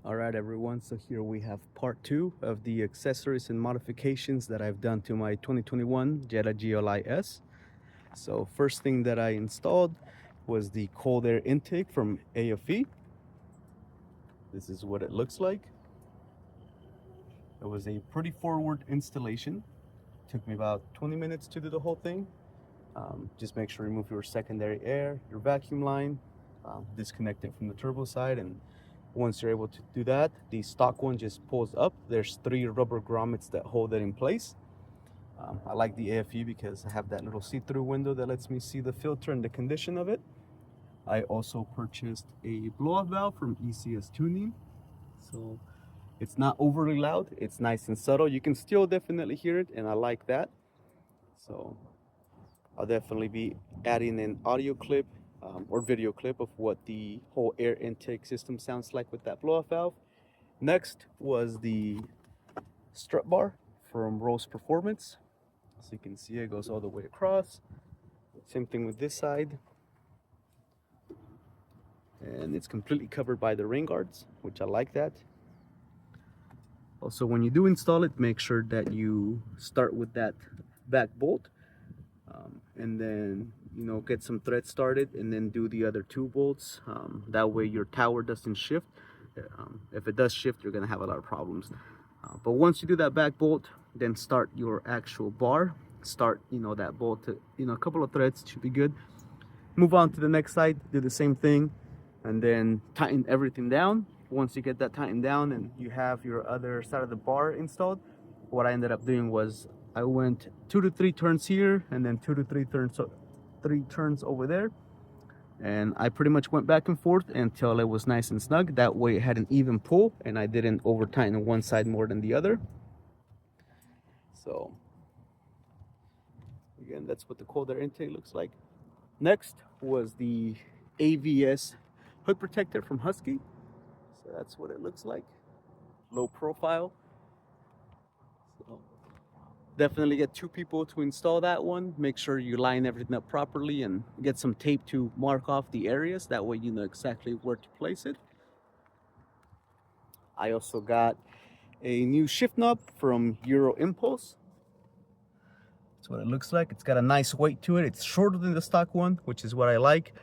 All right, everyone. So here we have part two of the accessories and modifications that I've done to my 2021 Jetta GLI S. So first thing that I installed was the cold air intake from AFE. This is what it looks like. It was a pretty forward installation. Took me about 20 minutes to do the whole thing. Just make sure you remove your secondary air, your vacuum line, disconnect it from the turbo side, and once you're able to do that, the stock one just pulls up. There's 3 rubber grommets that hold it in place. I like the AFE because I have that little see-through window that lets me see the filter and the condition of it. I also purchased a blow-off valve from ECS Tuning. So it's not overly loud, it's nice and subtle. You can still definitely hear it, and I like that. So I'll definitely be adding an audio clip or video clip of what the whole air intake system sounds like with that blow-off valve. Next was the strut bar from Rose Performance. So you can see it goes all the way across. Same thing with this side. And it's completely covered by the rain guards, which I like that. Also, when you do install it, make sure that you start with that back bolt. And then get some threads started and then do the other 2 bolts. That way your tower doesn't shift. If it does shift, you're gonna have a lot of problems. But once you do that back bolt, then start your actual bar. Start that bolt to a couple of threads should be good. Move on to the next side, do the same thing, and then tighten everything down. Once you get that tightened down and you have your other side of the bar installed, what I ended up doing was I went 2 to 3 turns here and then 2 to 3 turns over there, and I pretty much went back and forth until it was nice and snug. That way it had an even pull and I didn't over tighten one side more than the other. So again, that's what the cold air intake looks like. Next was the AVS hood protector from Husky. So that's what it looks like. Low profile. So definitely get 2 people to install that one. Make sure you line everything up properly and get some tape to mark off the areas. That way you know exactly where to place it. I also got a new shift knob from Euro Impulse. That's what it looks like. It's got a nice weight to it. It's shorter than the stock one, which is what I like.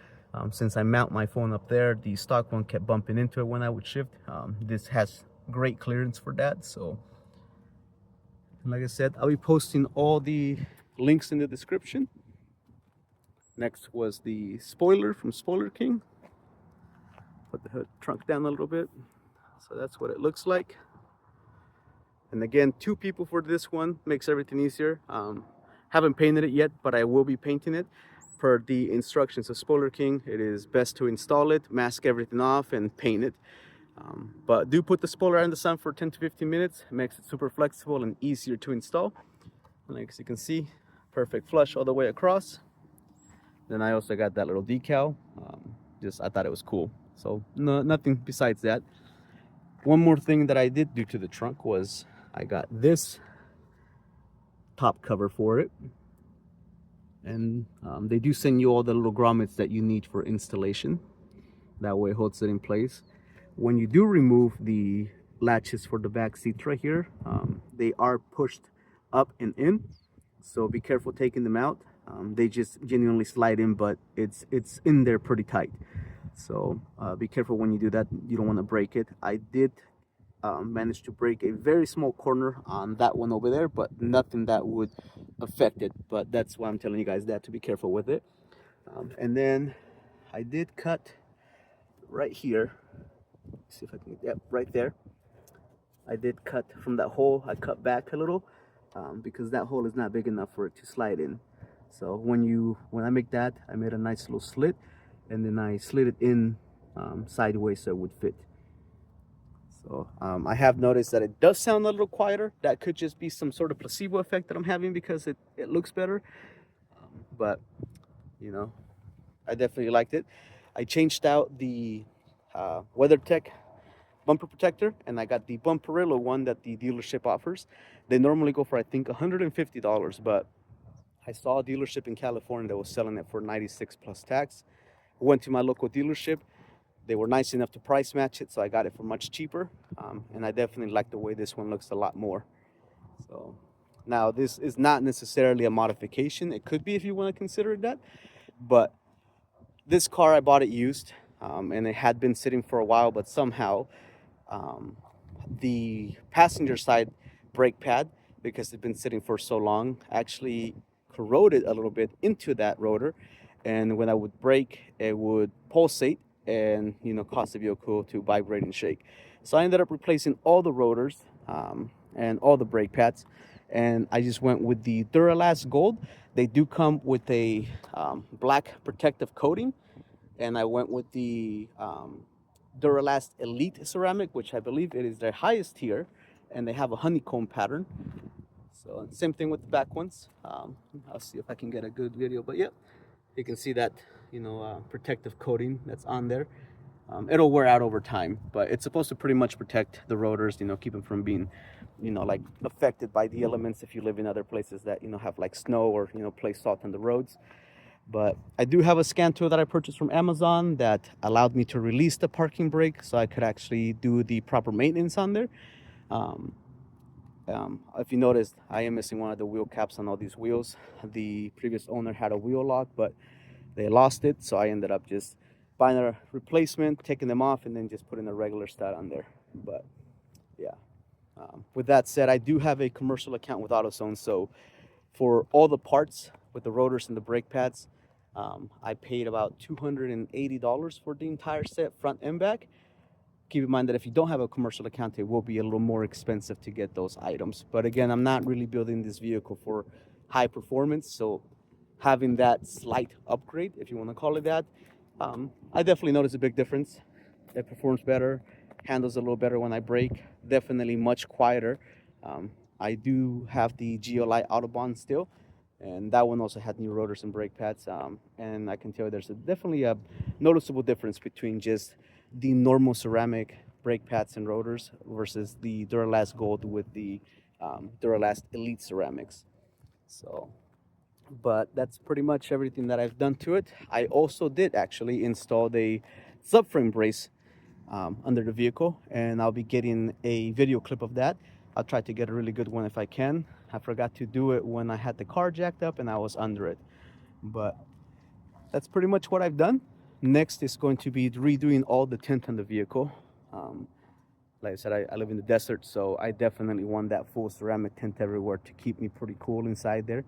Since I mount my phone up there, the stock one kept bumping into it when I would shift. This has great clearance for that. So like I said, I'll be posting all the links in the description. Next was the spoiler from Spoiler King. Put the hood trunk down a little bit. So that's what it looks like. And again, 2 people for this one makes everything easier. Haven't painted it yet, but I will be painting it. Per the instructions of Spoiler King, it is best to install it, mask everything off, and paint it. But do put the spoiler in the sun for 10 to 15 minutes. It makes it super flexible and easier to install. And like you can see, perfect flush all the way across. Then I also got that little decal. I thought it was cool. So nothing besides that. One more thing that I did do to the trunk was I got this top cover for it. And they do send you all the little grommets that you need for installation. That way it holds it in place. When you do remove the latches for the back seats right here, they are pushed up and in. So be careful taking them out. They just genuinely slide in, but it's in there pretty tight. So be careful when you do that. You don't want to break it. I did manage to break a very small corner on that one over there, but nothing that would affect it. But that's why I'm telling you guys that, to be careful with it. And then I did cut right here. Let's see if I can get that right there. I did cut from that hole. I cut back a little because that hole is not big enough for it to slide in. So when I make that, I made a nice little slit, and then I slid it in sideways so it would fit. So I have noticed that it does sound a little quieter. That could just be some sort of placebo effect that I'm having because it looks better. But I definitely liked it. I changed out the WeatherTech bumper protector, and I got the Bumperillo one that the dealership offers. They normally go for I think $150, but I saw a dealership in California that was selling it for $96 plus tax. Went to my local dealership. They were nice enough to price match it, so I got it for much cheaper. And I definitely like the way this one looks a lot more. So now this is not necessarily a modification. It could be if you want to consider it that, but this car I bought it used, and it had been sitting for a while, but somehow um, the passenger side brake pad, because it's been sitting for so long, actually corroded a little bit into that rotor, and when I would brake, it would pulsate and cause the vehicle to vibrate and shake. So I ended up replacing all the rotors and all the brake pads, and I just went with the Duralast Gold. They do come with a black protective coating, and I went with the Duralast Elite ceramic, which I believe it is their highest tier, and they have a honeycomb pattern. So same thing with the back ones. I'll see if I can get a good video, but yep, you can see that protective coating that's on there. It'll wear out over time, but it's supposed to pretty much protect the rotors, keep them from being like affected by the elements if you live in other places that have like snow or place salt on the roads. But I do have a scan tool that I purchased from Amazon that allowed me to release the parking brake so I could actually do the proper maintenance on there. If you noticed, I am missing one of the wheel caps on all these wheels. The previous owner had a wheel lock, but they lost it, so I ended up just buying a replacement, taking them off, and then just putting a regular stud on there. But yeah, with that said, I do have a commercial account with AutoZone, so for all the parts with the rotors and the brake pads, I paid about $280 for the entire set, front and back. Keep in mind that if you don't have a commercial account, it will be a little more expensive to get those items. But again, I'm not really building this vehicle for high performance, so having that slight upgrade, if you want to call it that, I definitely notice a big difference. It performs better, handles a little better when I brake, definitely much quieter. I do have the GLI Autobahn still, and that one also had new rotors and brake pads, and I can tell you there's definitely a noticeable difference between just the normal ceramic brake pads and rotors versus the Duralast Gold with the Duralast Elite ceramics. So, but that's pretty much everything that I've done to it. I also did actually install the subframe brace under the vehicle, and I'll be getting a video clip of that. I'll try to get a really good one if I can. I forgot to do it when I had the car jacked up and I was under it. But that's pretty much what I've done. Next is going to be redoing all the tint on the vehicle. Like I said, I live in the desert, so I definitely want that full ceramic tint everywhere to keep me pretty cool inside there.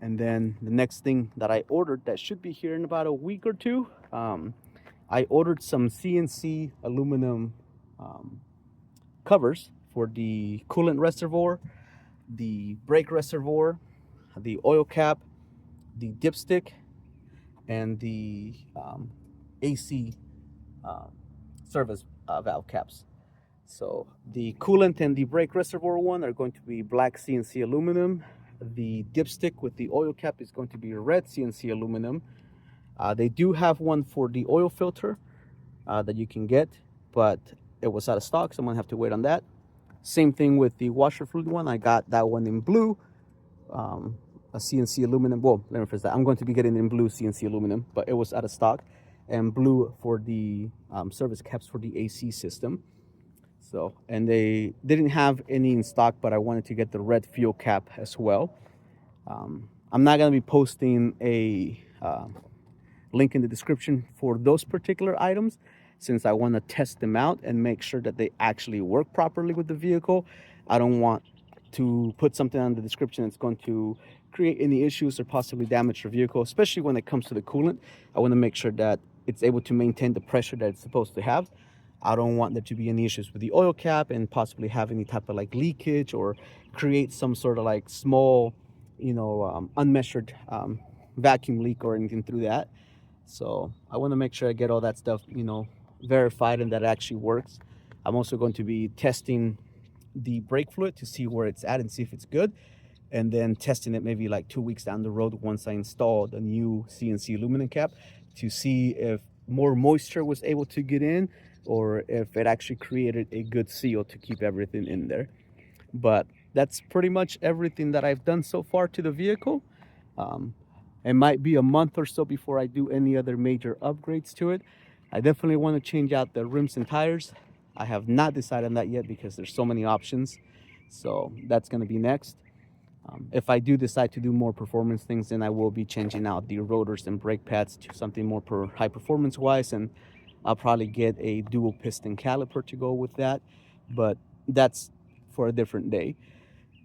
And then the next thing that I ordered that should be here in about a week or two, I ordered some CNC aluminum covers for the coolant reservoir, the brake reservoir, the oil cap, the dipstick, and the AC service valve caps. So the coolant and the brake reservoir one are going to be black CNC aluminum. The dipstick with the oil cap is going to be red CNC aluminum. They do have one for the oil filter that you can get, but it was out of stock, so I'm gonna have to wait on that. Same thing with the washer fluid one. I got that one in blue, a CNC aluminum. Well, let me rephrase that. I'm going to be getting it in blue CNC aluminum, but it was out of stock, and blue for the service caps for the AC system. So, and they didn't have any in stock, but I wanted to get the red fuel cap as well. I'm not going to be posting a link in the description for those particular items, since I want to test them out and make sure that they actually work properly with the vehicle. I don't want to put something on the description that's going to create any issues or possibly damage your vehicle, especially when it comes to the coolant. I want to make sure that it's able to maintain the pressure that it's supposed to have. I don't want there to be any issues with the oil cap and possibly have any type of like leakage or create some sort of like small, unmeasured vacuum leak or anything through that. So I want to make sure I get all that stuff, verified and that it actually works. I'm also going to be testing the brake fluid to see where it's at and see if it's good, and then testing it maybe like 2 weeks down the road once I install the new CNC aluminum cap to see if more moisture was able to get in or if it actually created a good seal to keep everything in there. But that's pretty much everything that I've done so far to the vehicle. It might be a month or so before I do any other major upgrades to it. I definitely want to change out the rims and tires. I have not decided on that yet because there's so many options. So that's going to be next. If I do decide to do more performance things, then I will be changing out the rotors and brake pads to something more high performance wise, and I'll probably get a dual piston caliper to go with that, but that's for a different day.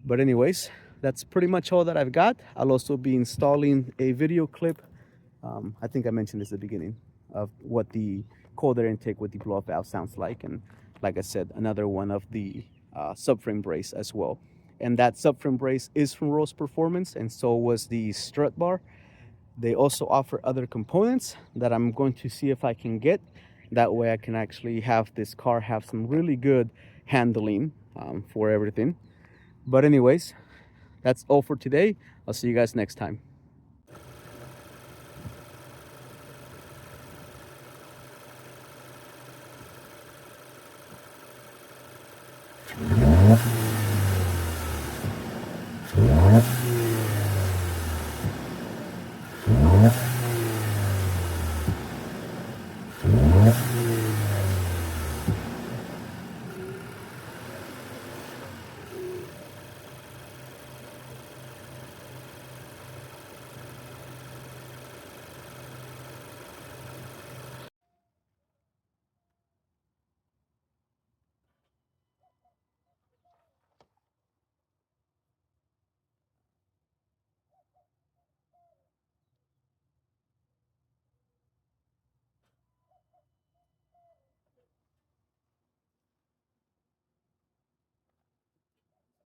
But anyways, that's pretty much all that I've got. I'll also be installing a video clip. I think I mentioned this at the beginning of what the cold air intake with the blow-off valve sounds like, and like I said, another one of the subframe brace as well. And that subframe brace is from Rose Performance, and so was the strut bar. They also offer other components that I'm going to see if I can get. That way I can actually have this car have some really good handling for everything. But anyways, that's all for today. I'll see you guys next time.